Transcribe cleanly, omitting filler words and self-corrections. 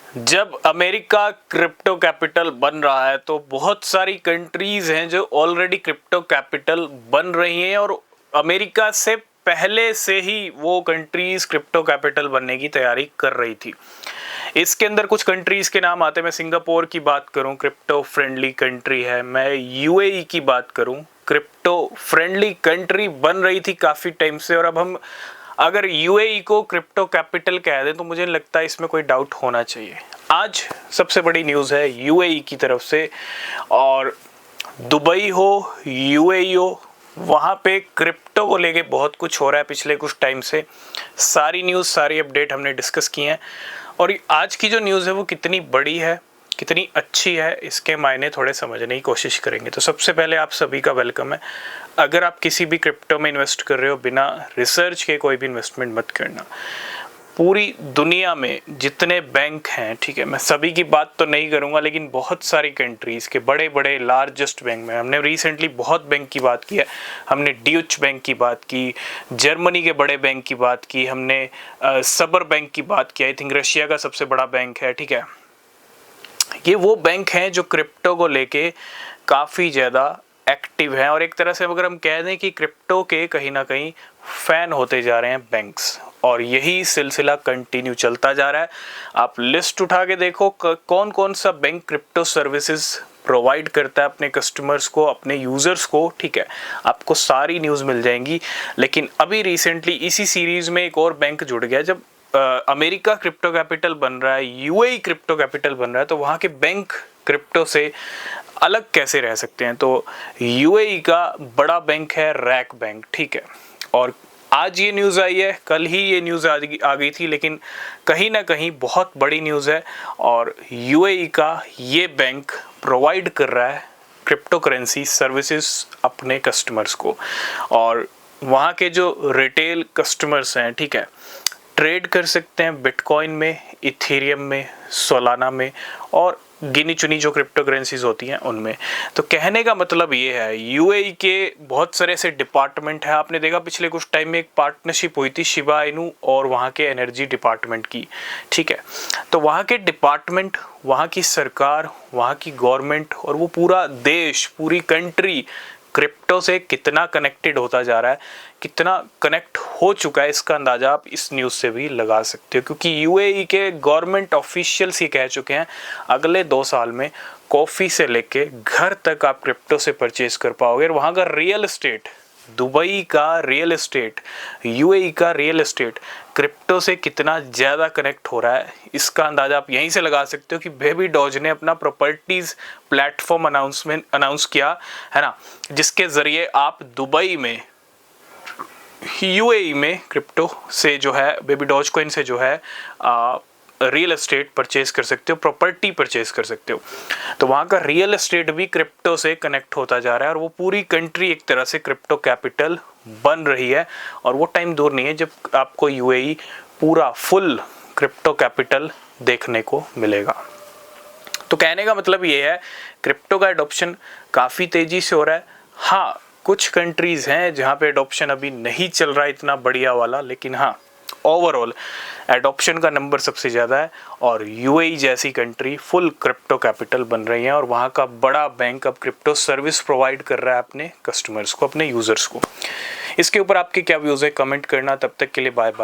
जब America crypto capital बन रहा है तो बहुत सारी कंट्रीज हैं जो ऑलरेडी क्रिप्टो कैपिटल बन रही हैं और अमेरिका से पहले से ही वो कंट्रीज क्रिप्टो कैपिटल बनने की तैयारी कर रही थी। इसके अंदर कुछ कंट्रीज के नाम आते हैं। मैं सिंगापुर की बात करूं, क्रिप्टो फ्रेंडली कंट्री है। मैं यूएई की बात करूं, क्रिप्टो फ्रेंडली कंट्री बन रही थी काफ़ी टाइम से। और अब हम अगर यूएई को क्रिप्टो कैपिटल कह दें तो मुझे लगता है इसमें कोई डाउट होना चाहिए। आज सबसे बड़ी न्यूज़ है यूएई की तरफ से, और दुबई हो, यूएई हो, वहाँ पे क्रिप्टो को लेके बहुत कुछ हो रहा है पिछले कुछ टाइम से। सारी न्यूज़, सारी अपडेट हमने डिस्कस की हैं और आज की जो न्यूज़ है वो कितनी बड़ी है, कितनी अच्छी है, इसके मायने थोड़े समझने की कोशिश करेंगे। तो सबसे पहले आप सभी का वेलकम है। अगर आप किसी भी क्रिप्टो में इन्वेस्ट कर रहे हो, बिना रिसर्च के कोई भी इन्वेस्टमेंट मत करना। पूरी दुनिया में जितने बैंक हैं, ठीक है, मैं सभी की बात तो नहीं करूंगा, लेकिन बहुत सारी कंट्रीज़ के बड़े बड़े लार्जेस्ट बैंक में हमने रिसेंटली बहुत बैंक की बात की है। हमने ड्यूच बैंक की बात की, जर्मनी के बड़े बैंक की बात की, हमने सबर बैंक की बात की, आई थिंक रशिया का सबसे बड़ा बैंक है, ठीक है। ये वो बैंक हैं जो क्रिप्टो को लेके काफ़ी ज़्यादा एक्टिव हैं और एक तरह से अगर हम कह दें कि क्रिप्टो के कहीं ना कहीं फ़ैन होते जा रहे हैं बैंक्स, और यही सिलसिला कंटिन्यू चलता जा रहा है। आप लिस्ट उठा के देखो कौन कौन सा बैंक क्रिप्टो सर्विसेज प्रोवाइड करता है अपने कस्टमर्स को, अपने यूज़र्स को, ठीक है। आपको सारी न्यूज़ मिल जाएंगी। लेकिन अभी रिसेंटली इसी सीरीज़ में एक और बैंक जुड़ गया। जब अमेरिका क्रिप्टो कैपिटल बन रहा है, यूएई क्रिप्टो कैपिटल बन रहा है, तो वहाँ के बैंक क्रिप्टो से अलग कैसे रह सकते हैं। तो यूएई का बड़ा बैंक है रैक बैंक, ठीक है। और आज ये न्यूज़ आई है, कल ही ये न्यूज़ आ गई थी, लेकिन कहीं ना कहीं बहुत बड़ी न्यूज़ है। और यूएई का ये बैंक प्रोवाइड कर रहा है क्रिप्टो करेंसी सर्विसेज अपने कस्टमर्स को। और वहाँ के जो रिटेल कस्टमर्स हैं, ठीक है, ट्रेड कर सकते हैं बिटकॉइन में, इथेरियम में, सोलाना में और गिनी चुनी जो क्रिप्टो करेंसीज होती हैं उनमें। तो कहने का मतलब ये है, यूएई के बहुत सारे ऐसे डिपार्टमेंट है। आपने देखा पिछले कुछ टाइम में एक पार्टनरशिप हुई थी शिबा इनू और वहाँ के एनर्जी डिपार्टमेंट की, ठीक है। तो वहाँ के डिपार्टमेंट, वहाँ की सरकार, वहाँ की गवर्नमेंट और वो पूरा देश, पूरी कंट्री क्रिप्टो से कितना कनेक्टेड होता जा रहा है, कितना कनेक्ट हो चुका है, इसका अंदाज़ा आप इस न्यूज़ से भी लगा सकते हो। क्योंकि यूएई के गवर्नमेंट ऑफिशियल्स ये कह चुके हैं अगले 2 साल में कॉफ़ी से लेके घर तक आप क्रिप्टो से परचेज कर पाओगे। और वहाँ का रियल एस्टेट, दुबई का रियल एस्टेट, यूएई का रियल एस्टेट क्रिप्टो से कितना ज़्यादा कनेक्ट हो रहा है, इसका अंदाज़ा आप यहीं से लगा सकते हो कि बेबी डॉज ने अपना प्रॉपर्टीज़ प्लेटफॉर्म अनाउंस किया है ना, जिसके ज़रिए आप दुबई में, यूएई में क्रिप्टो से जो है, बेबी डॉज कॉइन से जो है रियल एस्टेट परचेज कर सकते हो, प्रॉपर्टी परचेज कर सकते हो। तो वहाँ का रियल एस्टेट भी क्रिप्टो से कनेक्ट होता जा रहा है और वो पूरी कंट्री एक तरह से क्रिप्टो कैपिटल बन रही है। और वो टाइम दूर नहीं है जब आपको यूएई पूरा फुल क्रिप्टो कैपिटल देखने को मिलेगा। तो कहने का मतलब ये है, क्रिप्टो का एडॉप्शन काफ़ी तेज़ी से हो रहा है। हाँ, कुछ कंट्रीज़ हैं जहाँ पे एडॉप्शन अभी नहीं चल रहा है इतना बढ़िया वाला, लेकिन हाँ, ओवरऑल एडॉप्शन का नंबर सबसे ज़्यादा है। और यूएई जैसी कंट्री फुल क्रिप्टो कैपिटल बन रही है और वहाँ का बड़ा बैंक अब क्रिप्टो सर्विस प्रोवाइड कर रहा है अपने कस्टमर्स को, अपने यूज़र्स को। इसके ऊपर आपके क्या व्यूज़ है, कमेंट करना। तब तक के लिए बाय बाय।